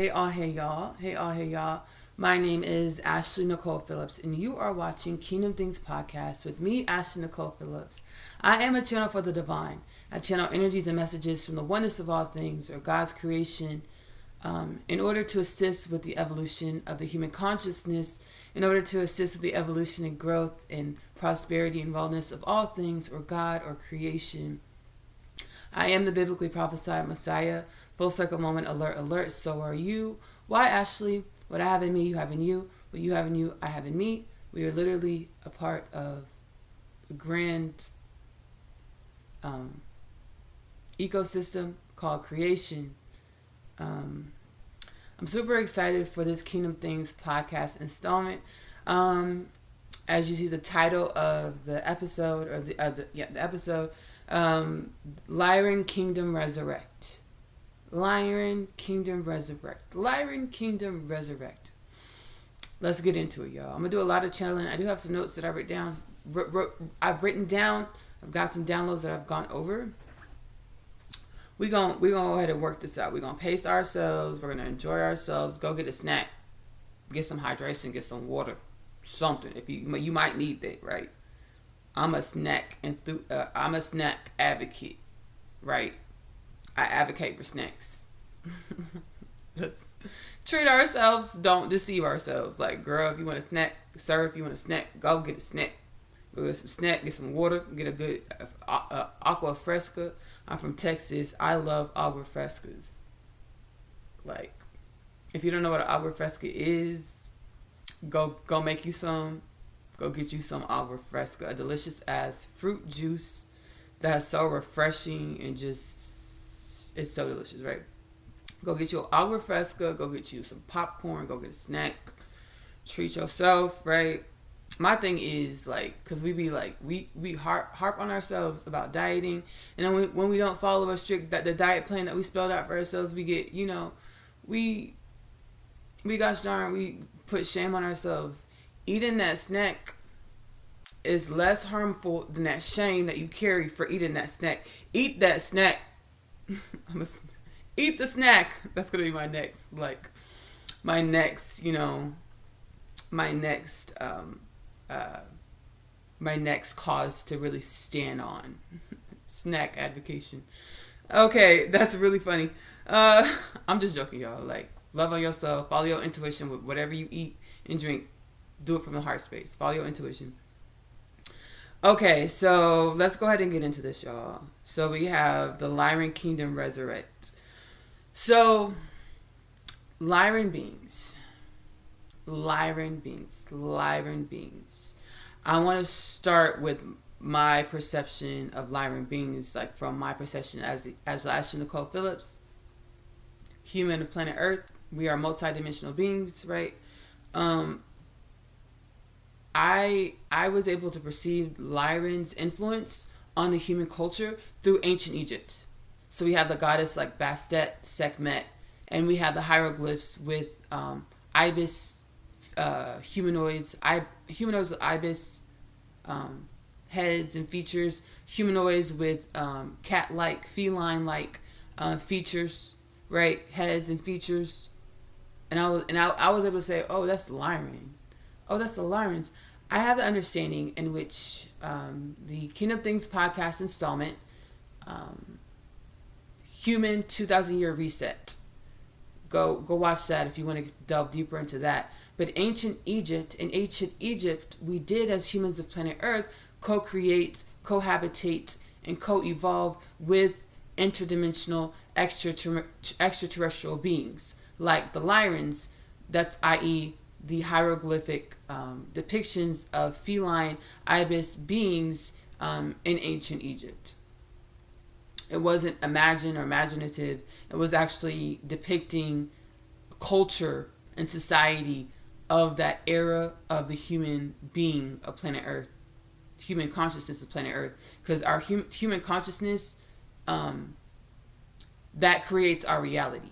Hey y'all. Hey y'all. My name is Ashley-Nicole Phillips, and you are watching Kingdom Things Podcast with me, Ashley-Nicole Phillips. I am a channel for the divine. I channel energies and messages from the oneness of all things, or God's creation, in order to assist with the evolution of the human consciousness, in order to assist with the evolution and growth and prosperity and wellness of all things, or God, or creation. I am the biblically prophesied Messiah. Full circle moment, alert, alert. So are you. Why, Ashley? What I have in me, you have in you. What you have in you, I have in me. We are literally a part of a grand ecosystem called creation. I'm super excited for this Kingdom Things podcast installment. As you see the title of the episode, or the episode, Lyran Kingdom Resurrect. Lyran Kingdom Resurrect. Lyran Kingdom Resurrect. Let's get into it, y'all. I'm gonna do a lot of channeling. I do have some notes that I wrote down. I've written down. I've got some downloads that I've gone over. We gonna go ahead and work this out. We're gonna pace ourselves. We're gonna enjoy ourselves. Go get a snack. Get some hydration. Get some water. Something. If you might need that, right? I'm a snack advocate, right? I advocate for snacks. Let's treat ourselves. Don't deceive ourselves. Like, girl, if you want a snack, sir, if you want a snack, go get a snack. Go get some snack, get some water, get a good agua fresca. I'm from Texas. I love agua frescas. Like, if you don't know what an agua fresca is, go make you some. Go get you some agua fresca, a delicious ass fruit juice that's so refreshing and just, it's so delicious, right? Go get you an agua fresca, go get you some popcorn, go get a snack, treat yourself, right? My thing is, like, because we be like, we harp on ourselves about dieting, and then when we don't follow a strict, the diet plan that we spelled out for ourselves, we get, we gosh darn, we put shame on ourselves. Eating that snack is less harmful than that shame that you carry for eating that snack. Eat that snack. Eat the snack. That's gonna be my next cause to really stand on. Snack advocation. Okay, that's really funny. I'm just joking, y'all. Like, love on yourself. Follow your intuition with whatever you eat and drink. Do it from the heart space. Follow your intuition. Okay, so let's go ahead and get into this, y'all. So we have the Lyran Kingdom Resurrect. So, Lyran beings. I want to start with my perception of Lyran beings, like from my perception as Ashley-Nicole Phillips, human of planet Earth. We are multidimensional beings, right? I was able to perceive Lyran's influence on the human culture through ancient Egypt. So we have the goddess like Bastet, Sekhmet, and we have the hieroglyphs with ibis, humanoids with ibis heads and features, humanoids with cat-like, feline-like features, right? Heads and features. And I was able to say, oh, that's Lyran. Oh, that's the Lyrans. I have the understanding in which the Kingdom Things podcast installment, Human 2,000 Year Reset. Go watch that if you want to delve deeper into that. But in ancient Egypt, we did, as humans of planet Earth, co-create, cohabitate, and co-evolve with interdimensional extraterrestrial beings like the Lyrans. That's i.e. the hieroglyphic depictions of feline ibis beings in ancient Egypt. It wasn't imagined or imaginative. It was actually depicting culture and society of that era of the human being of planet Earth, human consciousness of planet Earth. Because our human consciousness, that creates our reality.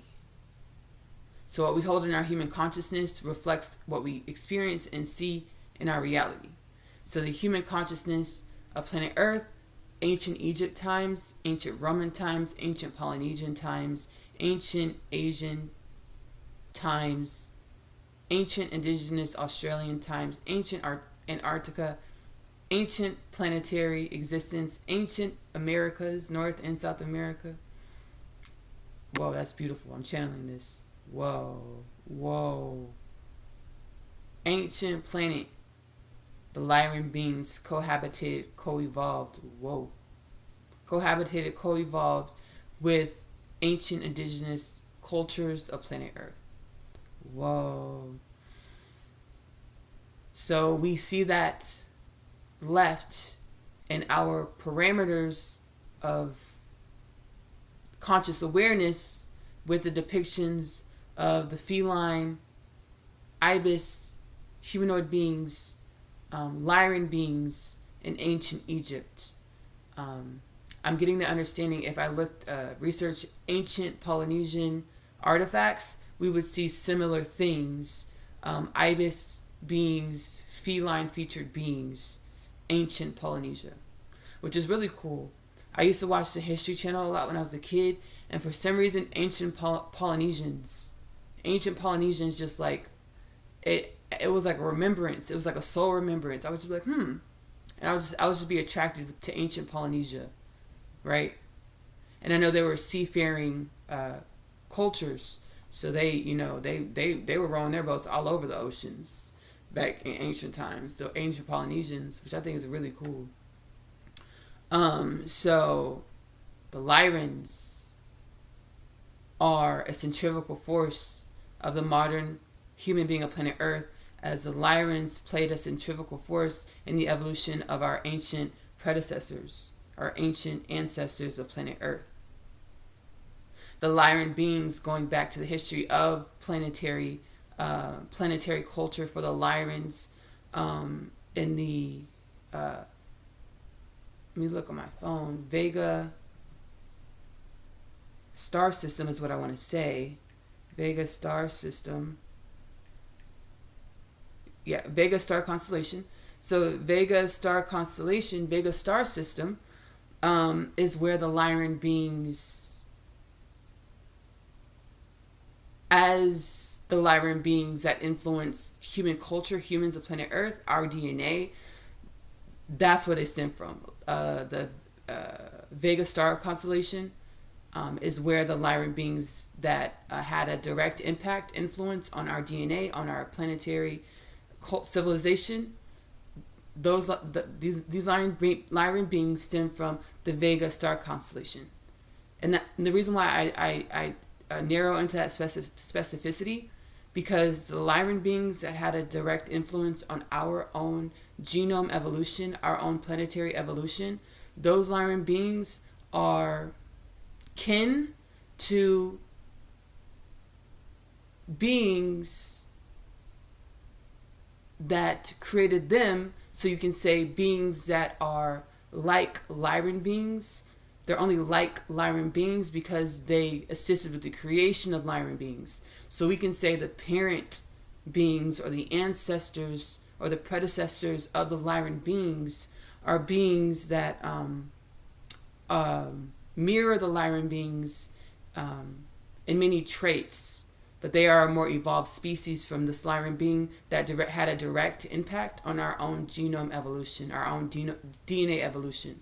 So what we hold in our human consciousness reflects what we experience and see in our reality. So the human consciousness of planet Earth, ancient Egypt times, ancient Roman times, ancient Polynesian times, ancient Asian times, ancient indigenous Australian times, ancient Antarctica, ancient planetary existence, ancient Americas, North and South America. Whoa, that's beautiful. I'm channeling this. Whoa, whoa. Ancient planet. The Lyran beings cohabitated, co-evolved. Whoa. Cohabitated, co-evolved with ancient indigenous cultures of planet Earth. Whoa. So we see that left in our parameters of conscious awareness with the depictions of the feline, ibis, humanoid beings, Lyran beings in ancient Egypt. I'm getting the understanding if I research ancient Polynesian artifacts, we would see similar things. Ibis beings, feline featured beings, ancient Polynesia, which is really cool. I used to watch the History Channel a lot when I was a kid, and for some reason, ancient Polynesians just like, it was like a remembrance. It was like a soul remembrance. I was just like, and I was just be attracted to ancient Polynesia, right? And I know they were seafaring cultures, so they were rowing their boats all over the oceans back in ancient times. So ancient Polynesians, which I think is really cool. So the Lyrans are a centrifugal force of the modern human being of planet Earth, as the Lyrans played a centrifugal force in the evolution of our ancient predecessors, our ancient ancestors of planet Earth. The Lyran beings, going back to the history of planetary culture for the Lyrans, in the let me look on my phone. Vega star system is what I want to say. Vega star system. Yeah, Vega star constellation. So Vega star constellation, Vega star system, is where the Lyran beings, as the Lyran beings that influence human culture, humans of planet Earth, our DNA, that's where they stem from. The Vega star constellation is where the Lyran beings that had a direct impact, influence on our DNA, on our planetary civilization. These Lyran beings stem from the Vega star constellation, and the reason why I narrow into that specificity, because the Lyran beings that had a direct influence on our own genome evolution, our own planetary evolution, those Lyran beings are kin to beings that created them. So you can say beings that are like Lyran beings. They're only like Lyran beings because they assisted with the creation of Lyran beings. So we can say the parent beings or the ancestors or the predecessors of the Lyran beings are beings that mirror the Lyran beings in many traits, but they are a more evolved species from this Lyran being that had a direct impact on our own genome evolution, our own DNA evolution,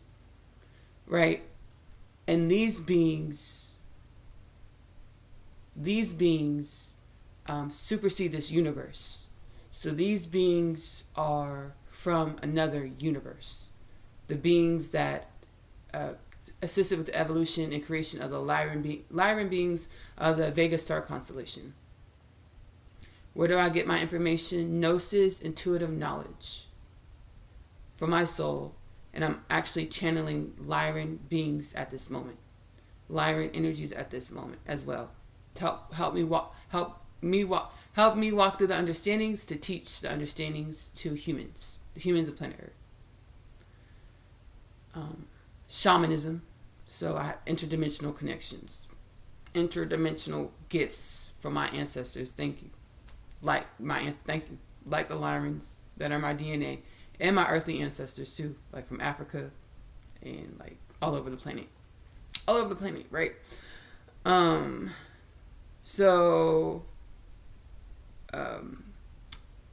right? And these beings supersede this universe. So these beings are from another universe. The beings that assisted with the evolution and creation of the Lyran beings of the Vega star constellation. Where do I get my information? Gnosis, intuitive knowledge for my soul. And I'm actually channeling Lyran beings at this moment. Lyran energies at this moment as well. To help me walk through the understandings, to teach the understandings to humans, the humans of planet Earth. Shamanism. So I have interdimensional connections, interdimensional gifts from my ancestors. Thank you. Like the Lyrans that are my DNA, and my earthly ancestors too, like from Africa and like all over the planet, right? So the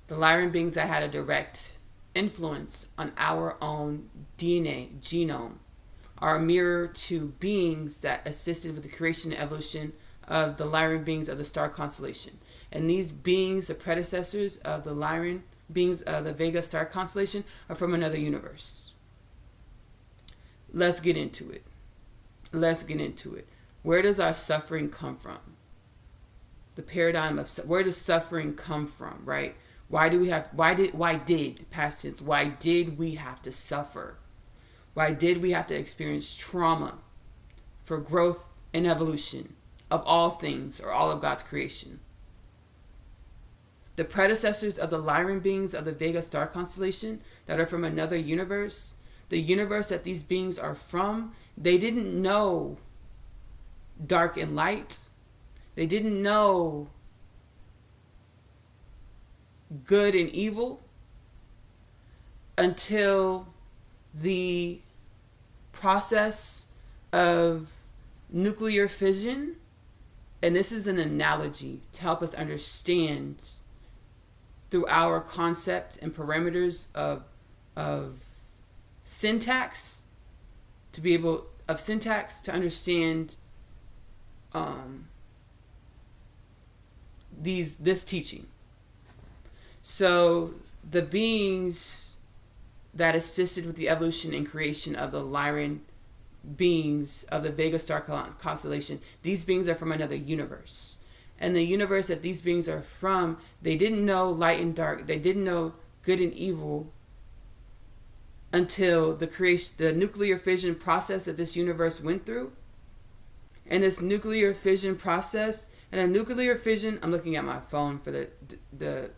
Lyran beings that had a direct influence on our own DNA genome are a mirror to beings that assisted with the creation and evolution of the Lyran beings of the star constellation. And these beings, the predecessors of the Lyran beings of the Vega star constellation, are from another universe. Let's get into it. Where does our suffering come from? The paradigm of where does suffering come from, right? Why did past tense, why did we have to suffer? Why did we have to experience trauma for growth and evolution of all things or all of God's creation? The predecessors of the Lyran beings of the Vega star constellation that are from another universe, the universe that these beings are from, they didn't know dark and light. They didn't know good and evil until the process of nuclear fission. And this is an analogy to help us understand through our concept and parameters of syntax, to understand this teaching. So the beings that assisted with the evolution and creation of the Lyran beings of the Vega star constellation, these beings are from another universe. And the universe that these beings are from, they didn't know light and dark. They didn't know good and evil until the nuclear fission process that this universe went through. And this nuclear fission process, and a nuclear fission, I'm looking at my phone for the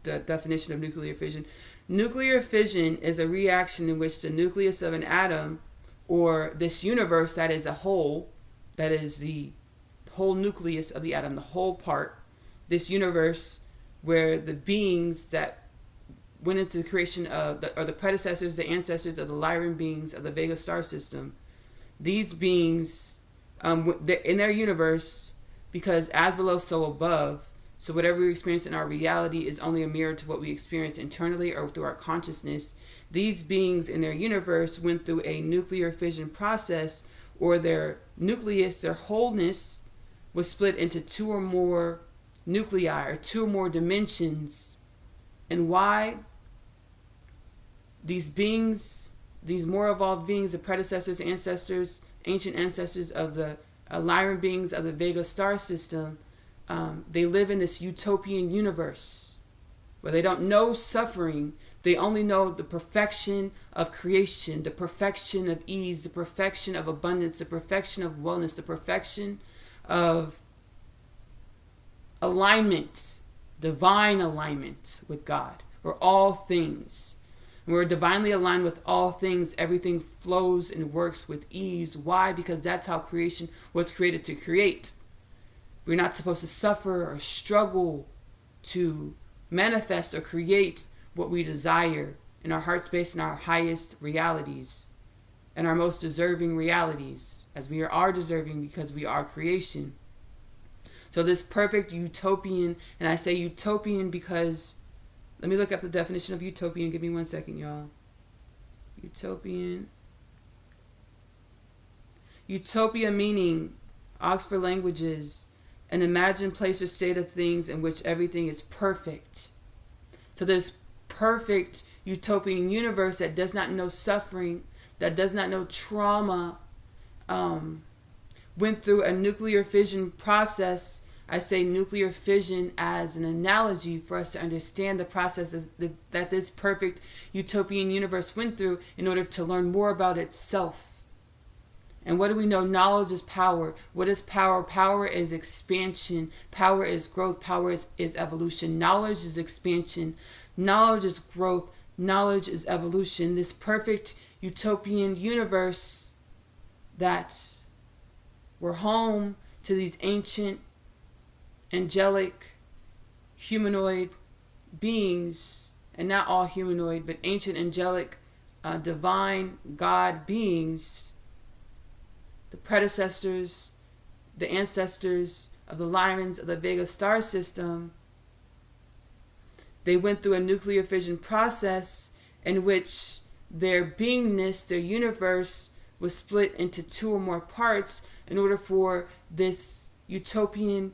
definition of nuclear fission. Nuclear fission is a reaction in which the nucleus of an atom, or this universe that is a whole, that is the whole nucleus of the atom, the whole part, this universe where the beings that went into the creation of, the predecessors, the ancestors of the Lyran beings of the Vega star system, these beings, in their universe, because as below, so above, so whatever we experience in our reality is only a mirror to what we experience internally or through our consciousness. These beings in their universe went through a nuclear fission process, or their nucleus, their wholeness, was split into two or more nuclei or two or more dimensions. And why? These beings, these more evolved beings, the predecessors, ancestors, ancient ancestors of the Lyran beings of the Vega star system, they live in this utopian universe where they don't know suffering. They only know the perfection of creation, the perfection of ease, the perfection of abundance, the perfection of wellness, the perfection of alignment, divine alignment with God, where all things, when we're divinely aligned with all things, everything flows and works with ease. Why? Because that's how creation was created to create. We're not supposed to suffer or struggle to manifest or create what we desire in our heart space and our highest realities and our most deserving realities, as we are deserving because we are creation. So this perfect utopian, and I say utopian because, let me look up the definition of utopian. Give me 1 second, y'all. Utopian. Utopia meaning, Oxford Languages, an imagined place or state of things in which everything is perfect. So this perfect utopian universe that does not know suffering, that does not know trauma, went through a nuclear fission process. I say nuclear fission as an analogy for us to understand the process that this perfect utopian universe went through in order to learn more about itself. And what do we know? Knowledge is power. What is power? Power is expansion. Power is growth. Power is evolution. Knowledge is expansion. Knowledge is growth. Knowledge is evolution. This perfect utopian universe that we're home to these ancient, angelic, humanoid beings, and not all humanoid, but ancient, angelic, divine God beings, the predecessors, the ancestors of the Lyrans of the Vega star system, They went through a nuclear fission process in which their beingness, their universe, was split into two or more parts in order for this utopian,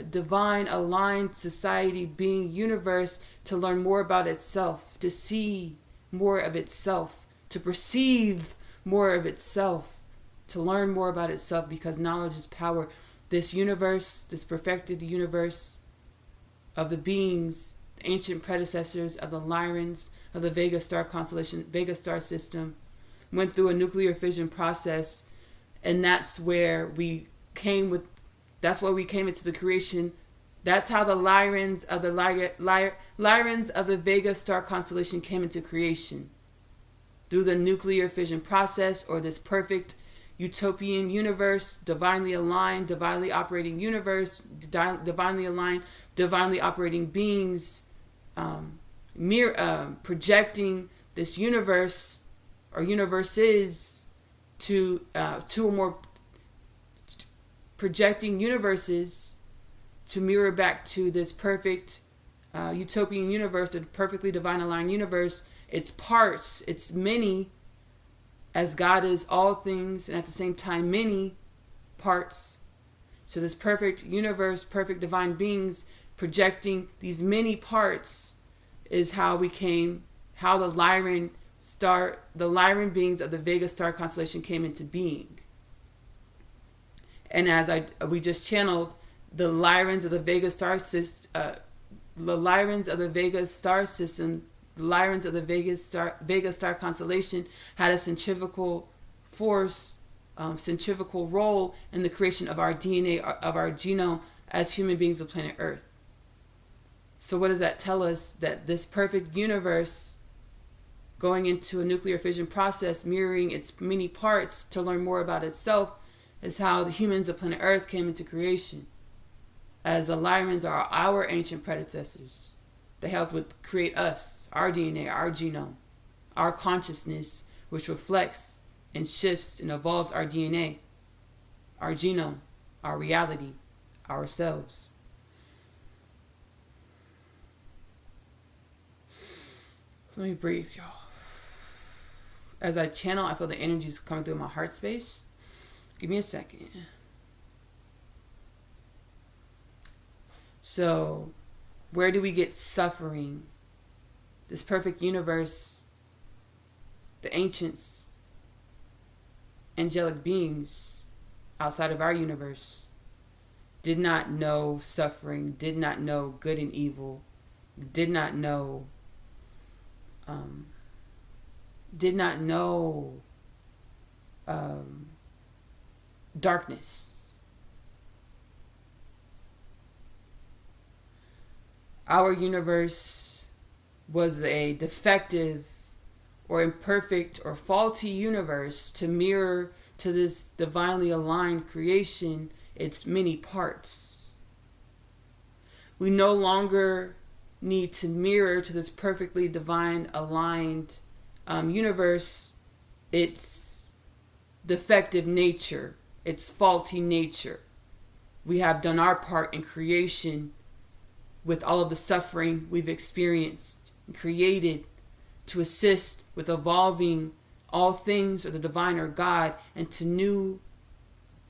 divine, aligned society, being, universe to learn more about itself, to see more of itself, to perceive more of itself, to learn more about itself, because knowledge is power. This universe, this perfected universe of the beings, the ancient predecessors of the Lyrans, of the Vega star constellation, Vega star system, went through a nuclear fission process, and that's where we came into the creation. That's how the Lyrans of the Lyrans of the Vega star constellation came into creation, through the nuclear fission process, or this perfect utopian universe, divinely aligned, divinely operating universe, divinely aligned, divinely operating beings, projecting this universe or universes to two or more, projecting universes to mirror back to this perfect utopian universe, the perfectly divine aligned universe. Its parts, its many, as God is all things and at the same time many parts. So this perfect universe, perfect divine beings projecting these many parts is how the Lyran beings of the Vega star constellation came into being. And as we just channeled, the Lyrans of the Vega star system, the Lyrans of the Vega star system, the Lyrans of the Vega star constellation had a centrifugal force, centrifugal role in the creation of our DNA, of our genome as human beings of planet Earth. So what does that tell us? That this perfect universe going into a nuclear fission process, mirroring its many parts to learn more about itself, is how the humans of planet Earth came into creation. As the Lyrans are our ancient predecessors. They helped create us, our DNA, our genome, our consciousness, which reflects and shifts and evolves our DNA, our genome, our reality, ourselves. Let me breathe, y'all. As I channel, I feel the energies coming through my heart space. Give me a second. So, where do we get suffering? This perfect universe, the ancients, angelic beings outside of our universe did not know suffering, did not know good and evil, did not know darkness. Our universe was a defective or imperfect or faulty universe to mirror to this divinely aligned creation its many parts. We no longer need to mirror to this perfectly divine aligned universe its defective nature, its faulty nature. We have done our part in creation with all of the suffering we've experienced and created to assist with evolving all things or the divine or God into new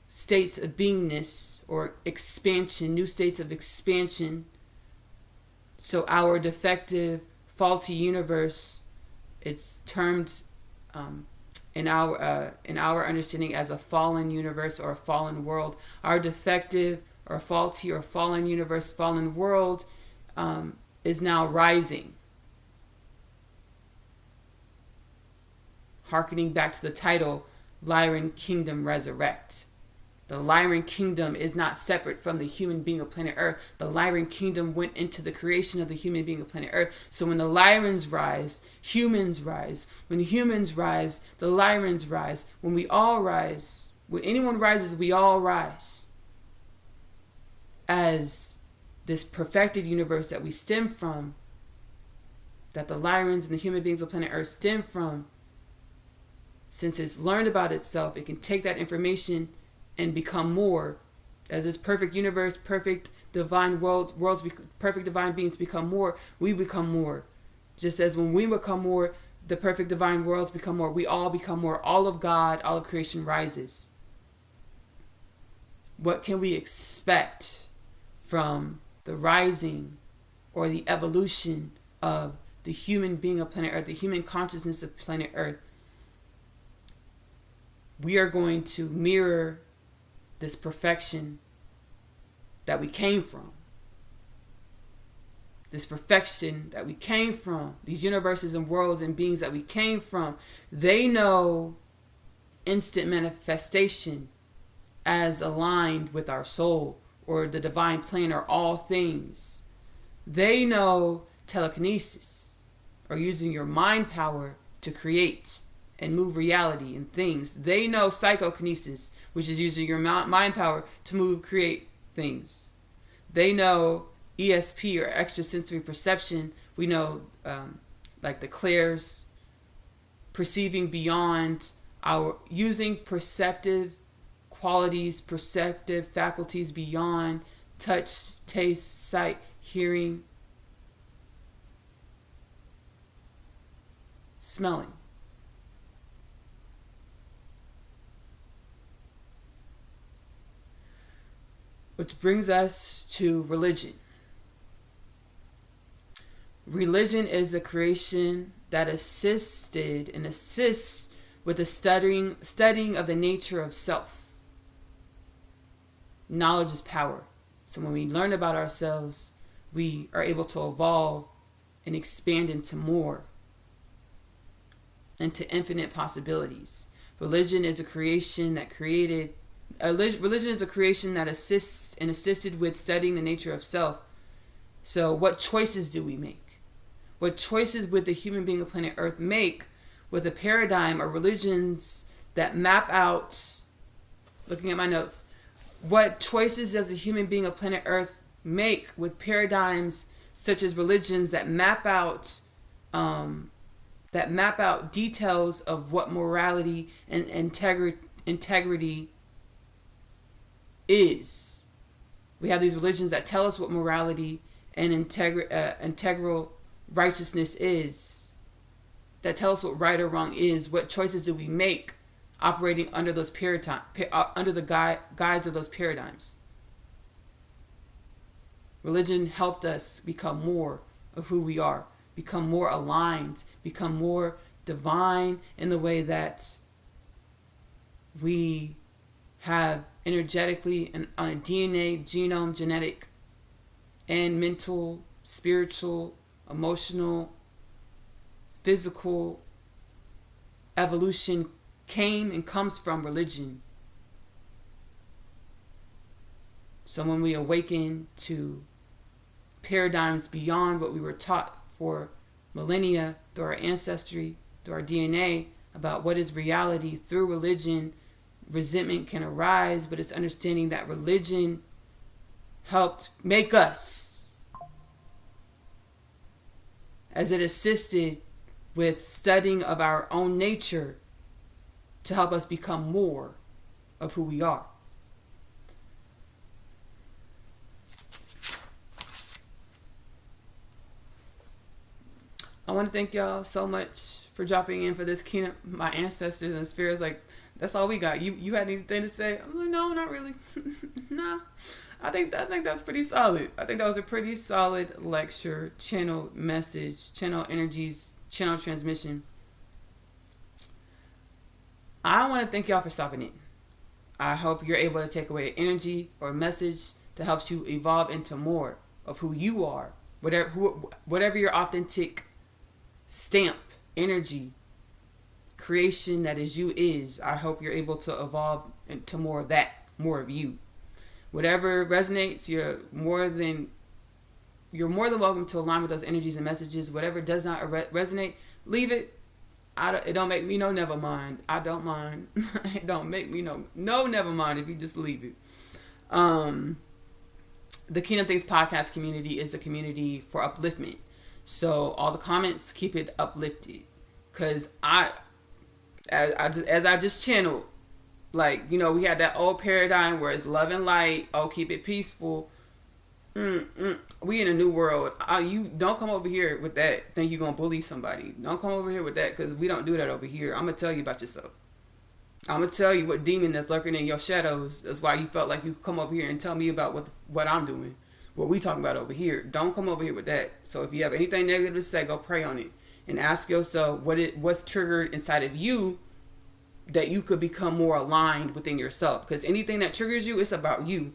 states of beingness or expansion, new states of expansion. So our defective, faulty universe, it's termed in our understanding as a fallen universe or a fallen world. Our defective or faulty or fallen universe, fallen world is now rising. Harkening back to the title, Lyran Kingdom Resurrect. The Lyran Kingdom is not separate from the human being of planet Earth. The Lyran Kingdom went into the creation of the human being of planet Earth. So when the Lyrans rise, humans rise. When humans rise, the Lyrans rise. When we all rise, when anyone rises, we all rise. As this perfected universe that we stem from, that the Lyrans and the human beings of planet Earth stem from, since it's learned about itself, it can take that information and become more As this perfect universe, perfect divine perfect divine beings become more, we become more. Just as when we become more, the perfect divine worlds become more. We all become more. All of God, all of creation rises. What can we expect from the rising or the evolution of the human being of planet Earth, the human consciousness of planet Earth? We are going to mirror this perfection that we came from. This perfection that we came from, these universes and worlds and beings that we came from, they know instant manifestation as aligned with our soul or the divine plan or all things. They know telekinesis or using your mind power to create and move reality and things. They know psychokinesis, which is using your mind power to create things. They know ESP or extrasensory perception. We know like the clairs, perceiving beyond our, using perceptive qualities, perceptive faculties beyond touch, taste, sight, hearing, smelling. Which brings us to religion. Religion is a creation that assists with the studying of the nature of self. Knowledge is power. So when we learn about ourselves, we are able to evolve and expand into more, into infinite possibilities. Religion is a creation that religion is a creation that assists and assisted with studying the nature of self. So what choices do we make? What choices would the human being of planet Earth make with a paradigm or religions that map out, looking at my notes, what choices does a human being of planet Earth make with paradigms such as religions that map out details of what morality and integrity is? We have these religions that tell us what morality and integral righteousness is, that tell us what right or wrong is. What choices do we make operating under those under the guides of those paradigms? Religion helped us become more of who we are, become more aligned, become more divine in the way that we have energetically and on a DNA, genome, genetic, and mental, spiritual, emotional, physical evolution came and comes from religion. So when we awaken to paradigms beyond what we were taught for millennia through our ancestry, through our DNA, about what is reality through religion, resentment can arise, but it's understanding that religion helped make us, as it assisted with studying of our own nature to help us become more of who we are. I want to thank y'all so much for dropping in for this keynote. My ancestors and spirits, like, that's all we got. You had anything to say? I'm like, no, not really. Nah. I think that's pretty solid. I think that was a pretty solid lecture, channel message, channel energies, channel transmission. I want to thank y'all for stopping in. I hope you're able to take away energy or message that helps you evolve into more of who you are, whatever your authentic stamp, energy, creation that is you is. I hope you're able to evolve into more of that, more of you. Whatever resonates, you're more than welcome to align with those energies and messages. Whatever does not resonate, leave it. It don't make me no never mind. I don't mind. It don't make me no never mind if you just leave it. The Kingdom Things podcast community is a community for upliftment. So all the comments, keep it uplifted. Because as I just channeled, Like, we had that old paradigm where it's love and light. Oh, keep it peaceful. We in a new world. You don't come over here with that. Think you're gonna bully somebody. Don't come over here with that, because we don't do that over here. I'm gonna tell you about yourself. I'm gonna tell you what demon that's lurking in your shadows. That's why you felt like you could come over here and tell me about what I'm doing. What we talking about over here. Don't come over here with that. So if you have anything negative to say, go pray on it and ask yourself what's triggered inside of you that you could become more aligned within yourself. Because anything that triggers you, it's about you,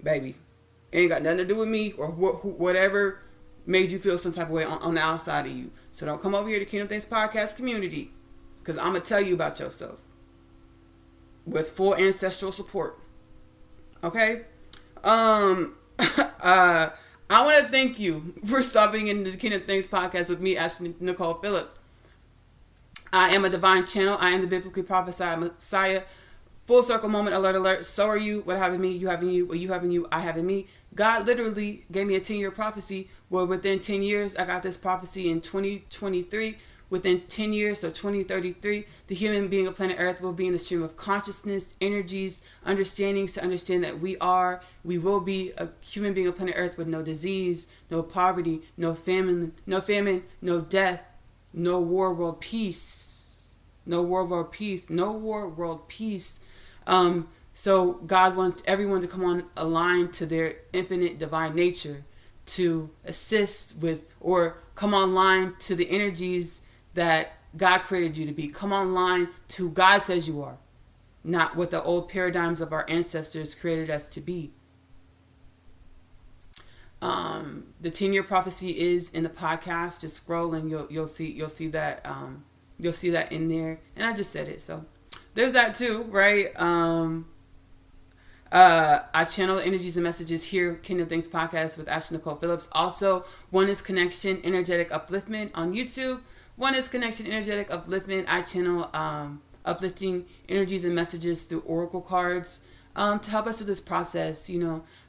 baby. It ain't got nothing to do with me or whatever made you feel some type of way on the outside of you. So don't come over here to Kingdom Things Podcast community, because I'm going to tell you about yourself with full ancestral support. Okay? I want to thank you for stopping in the Kingdom Things Podcast with me, Ashley-Nicole Phillips. I am a divine channel. I am the biblically prophesied Messiah. Full circle moment, alert, alert. So are you. What have in me, you have in you. What you have in you, I have in me. God literally gave me a 10-year prophecy where within 10 years, I got this prophecy in 2023. Within 10 years, so 2033, the human being of planet Earth will be in the stream of consciousness, energies, understandings to understand that we will be a human being of planet Earth with no disease, no poverty, no famine, no death, no war, world peace. No war, world peace. No war, world peace. So God wants everyone to come on aligned to their infinite divine nature to assist with, or come online to the energies that God created you to be. Come online to who God says you are, not what the old paradigms of our ancestors created us to be. The 10-year prophecy is in the podcast. Just scroll and you'll see that you'll see that in there. And I just said it, so there's that too, right? I channel energies and messages here, Kingdom Things Podcast with Ashley-Nicole Phillips. Also, Oneness Connection Energetic Upliftment on YouTube. Oneness Connection Energetic Upliftment. I channel uplifting energies and messages through oracle cards to help us through this process.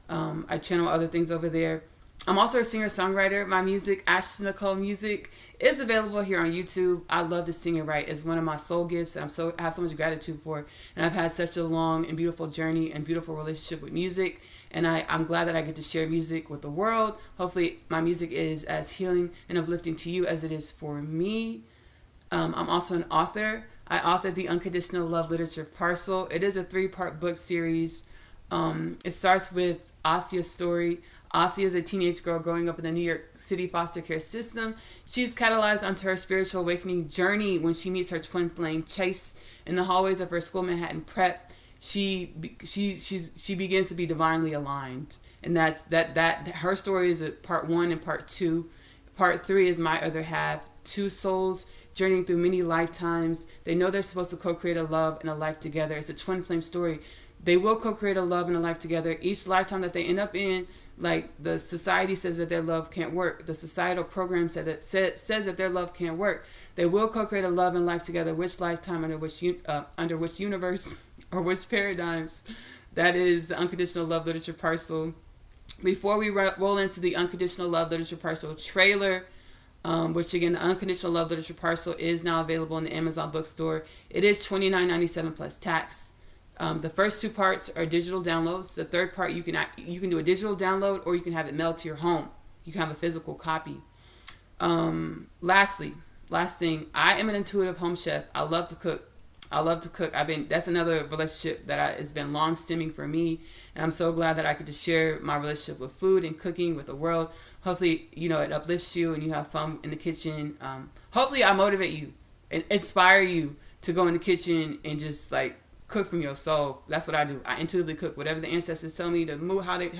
I channel other things over there. I'm also a singer-songwriter. My music, Ashley-Nicole Music, is available here on YouTube. I love to sing and write. It's one of my soul gifts. I have so much gratitude for. And I've had such a long and beautiful journey and beautiful relationship with music. And I'm glad that I get to share music with the world. Hopefully my music is as healing and uplifting to you as it is for me. I'm also an author. I authored the Unconditional Love Literature Parcel. It is a 3-part book series. It starts with Asia's story. Asia is a teenage girl growing up in the New York City foster care system. She's catalyzed onto her spiritual awakening journey when she meets her twin flame Chase in the hallways of her school Manhattan Prep. She begins to be divinely aligned, and that her story is a part 1 and part 2. Part 3 is my other half. 2 souls journeying through many lifetimes. They know they're supposed to co-create a love and a life together. It's a twin flame story. They will co-create a love and a life together. Each lifetime that they end up in, like the society says that their love can't work. The societal program says that their love can't work. They will co-create a love and life together. Which lifetime, under which universe, or which paradigms? That is the Unconditional Love Literature Parcel. Before we roll into the Unconditional Love Literature Parcel trailer, which again, the Unconditional Love Literature Parcel is now available in the Amazon bookstore. It is $29.97 plus tax. The first 2 parts are digital downloads. The third part, you can do a digital download, or you can have it mailed to your home. You can have a physical copy. Last thing, I am an intuitive home chef. I love to cook. That's another relationship that has been long stemming for me. And I'm so glad that I could just share my relationship with food and cooking with the world. Hopefully, it uplifts you and you have fun in the kitchen. Hopefully I motivate you and inspire you to go in the kitchen and just cook from your soul. That's what I do. I intuitively cook. Whatever the ancestors tell me to move, how they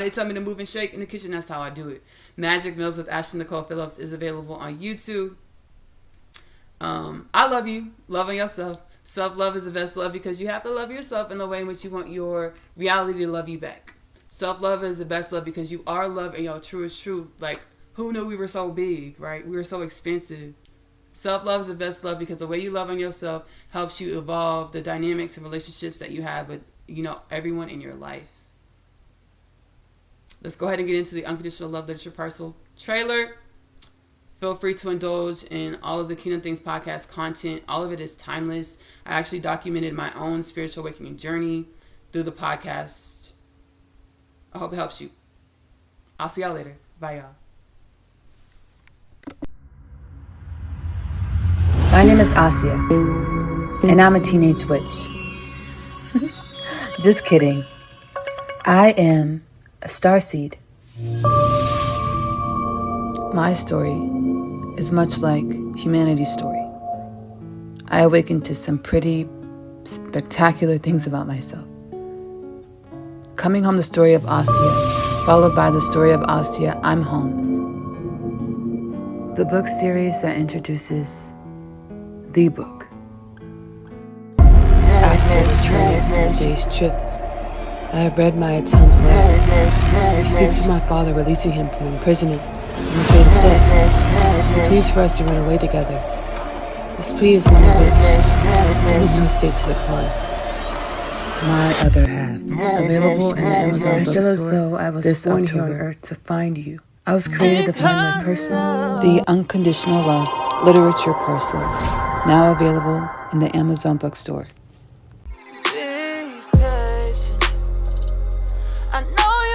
tell me to move and shake in the kitchen, that's how I do it. Magic Meals with Ashley-Nicole Phillips is available on YouTube. I love you. Love on yourself. Self-love is the best love, because you have to love yourself in the way in which you want your reality to love you back. Self-love is the best love because you are love and your truest truth. Who knew we were so big, right? We were so expensive. Self-love is the best love because the way you love on yourself helps you evolve the dynamics and relationships that you have with, everyone in your life. Let's go ahead and get into the Unconditional Love Literature Parcel trailer. Feel free to indulge in all of the Kingdom Things podcast content. All of it is timeless. I actually documented my own spiritual awakening journey through the podcast. I hope it helps you. I'll see y'all later. Bye, y'all. My name is Asia, and I'm a teenage witch. Just kidding. I am a starseed. My story is much like humanity's story. I awakened to some pretty spectacular things about myself. Coming home, the story of Asia, followed by the story of Asia, I'm home. The book series that introduces the book. After returning from a day's trip, I have read my attempts letter. He speaks of my father releasing him from imprisonment and the fate of death. He pleads for us to run away together. This plea is one of which I am in no state to decline. My other half, available in the Amazon bookstore. I feel as though I was born here on earth to find you. I was created to find my person, the unconditional love literature parcel, now available in the Amazon bookstore. Be patient. I know